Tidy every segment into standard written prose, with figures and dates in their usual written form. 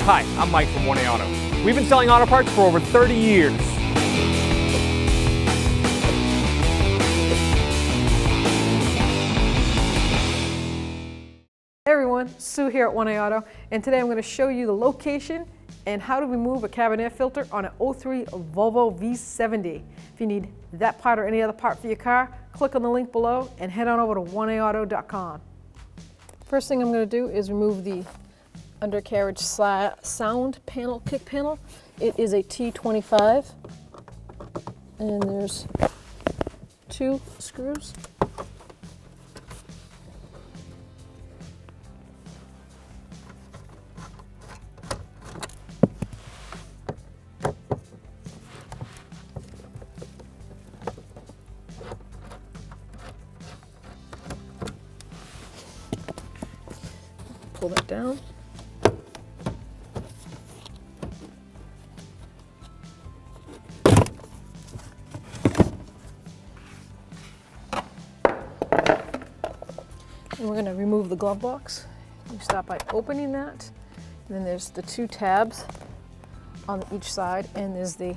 Hi, I'm Mike from 1A Auto. We've been selling auto parts for over 30 years. Hey everyone, Sue here at 1A Auto, and today I'm going to show you the location and how to remove a cabin air filter on an 03 Volvo V70. If you need that part or any other part for your car, click on the link below and head on over to 1aauto.com. First thing I'm going to do is remove the undercarriage sound panel, kick panel. It is a T25, and there's 2 screws. Pull that down. And we're going to remove the glove box. You start by opening that. And then there's the 2 tabs on each side, and there's the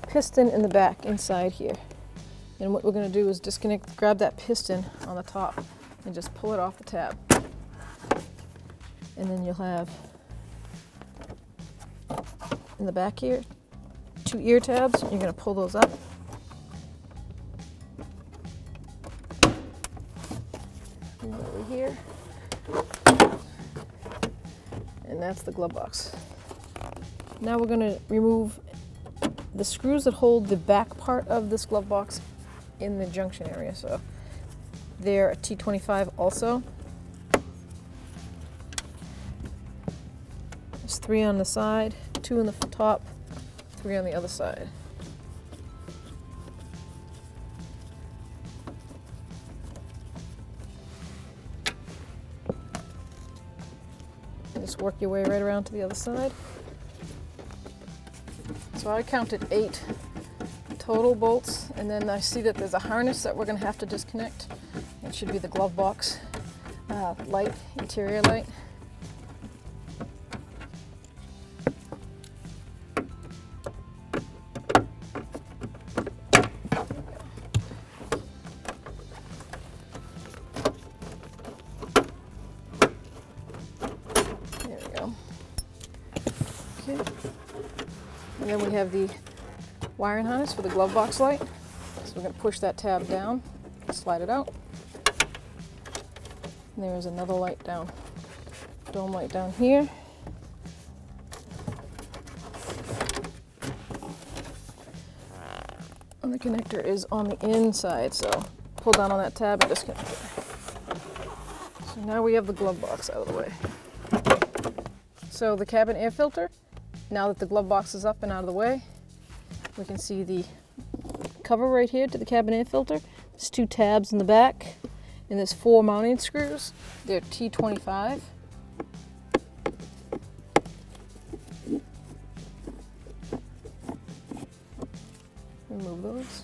piston in the back inside here. And what we're going to do is grab that piston on the top and just pull it off the tab. And then you'll have, in the back here, 2 ear tabs. You're going to pull those up. And over here. And that's the glove box. Now we're going to remove the screws that hold the back part of this glove box in the junction area. So they're a T25 also. There's 3 on the side, 2 on the top, 3 on the other side. And just work your way right around to the other side. So I counted 8 total bolts, and then I see that there's a harness that we're going to have to disconnect. It should be the glove box light, interior light. And then we have the wiring harness for the glove box light. So we're going to push that tab down, slide it out. And there's another light down, dome light down here. And the connector is on the inside, so pull down on that tab and disconnect it. So now we have the glove box out of the way. So the cabin air filter, now that the glove box is up and out of the way, we can see the cover right here to the cabin air filter. There's 2 tabs in the back, and there's 4 mounting screws. They're T25. Remove those.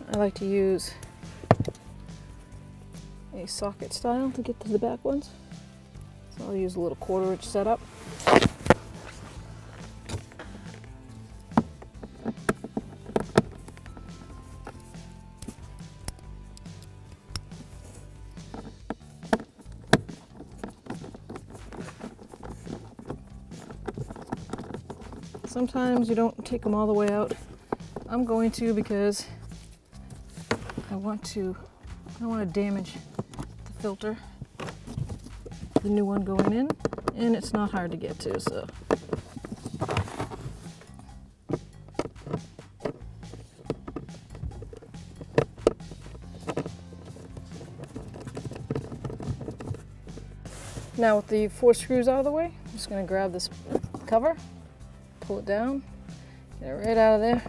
I like to use a socket style to get to the back ones. So I'll use a little 1/4 inch setup. Sometimes you don't take them all the way out. I'm going to, because I don't want to damage the filter, the new one going in, and it's not hard to get to, so. Now with the 4 screws out of the way, I'm just going to grab this cover, pull it down, get it right out of there.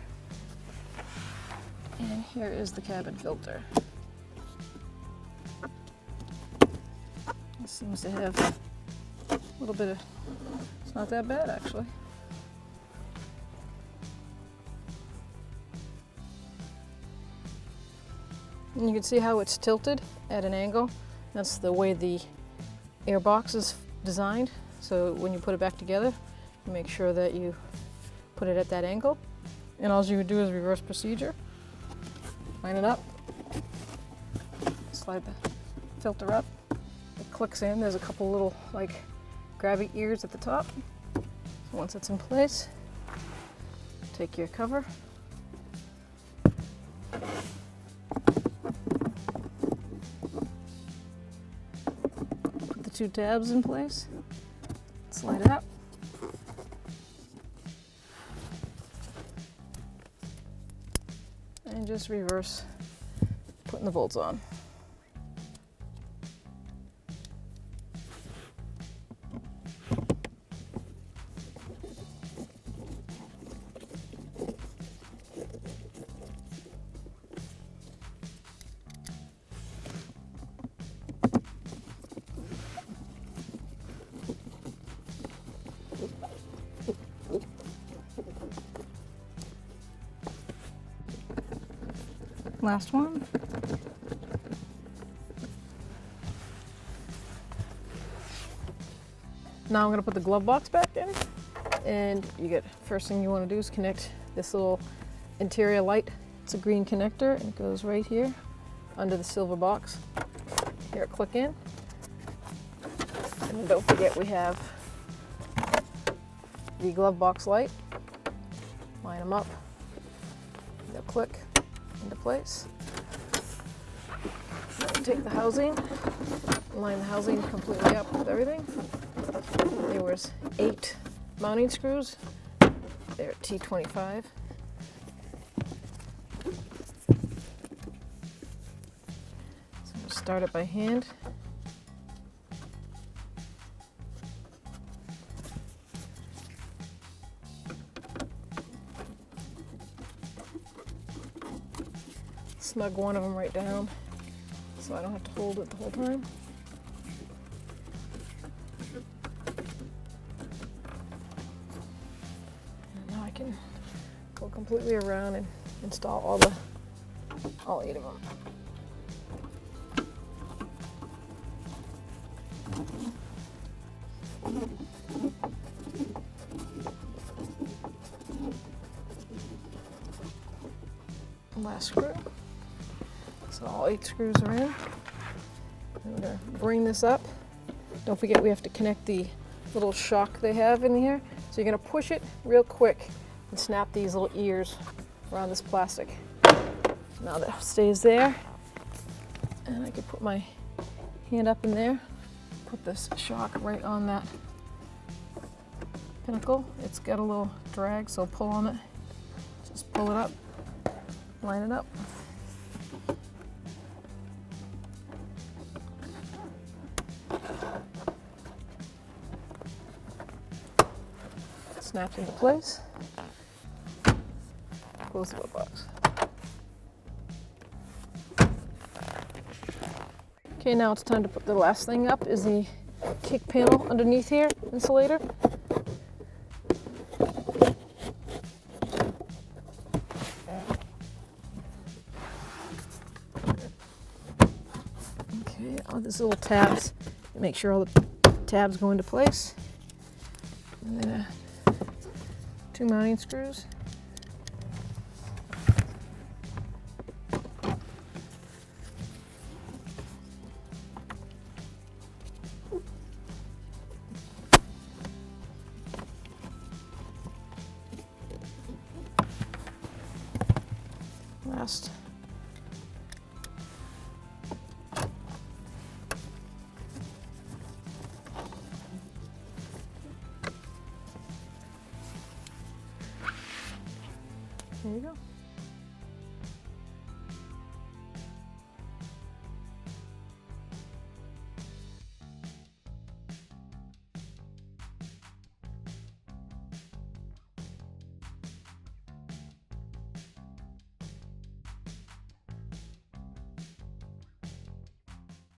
And here is the cabin filter. It seems to have a little bit of, it's not that bad actually. And you can see how it's tilted at an angle. That's the way the air box is designed. So when you put it back together, you make sure that you put it at that angle. And all you would do is reverse procedure. Line it up. Slide the filter up. It clicks in. There's a couple little like grabby ears at the top. So once it's in place, take your cover. Put the two tabs in place. Slide it up. And just reverse putting the bolts on. Last one. Now I'm going to put the glove box back in, and first thing you want to do is connect this little interior light. It's a green connector, and it goes right here under the silver box. Here, click in, and don't forget we have the glove box light. Line them up. They'll click into place. Now take the housing, line the housing completely up with everything. There was 8 mounting screws. They're T25. So we'll start it by hand. Snug one of them right down so I don't have to hold it the whole time. And now I can go completely around and install all 8 of them. Last screw. So all 8 screws are in. I'm going to bring this up. Don't forget we have to connect the little shock they have in here. So you're going to push it real quick and snap these little ears around this plastic. Now that stays there. And I could put my hand up in there, put this shock right on that pinnacle. It's got a little drag, so pull on it. Just pull it up, line it up. Snaps into place. Close the glove box. Okay, now it's time to put the last thing up, is the kick panel underneath here, insulator. Okay, all these little tabs, make sure all the tabs go into place. And then 2 mounting screws. Last. There you go.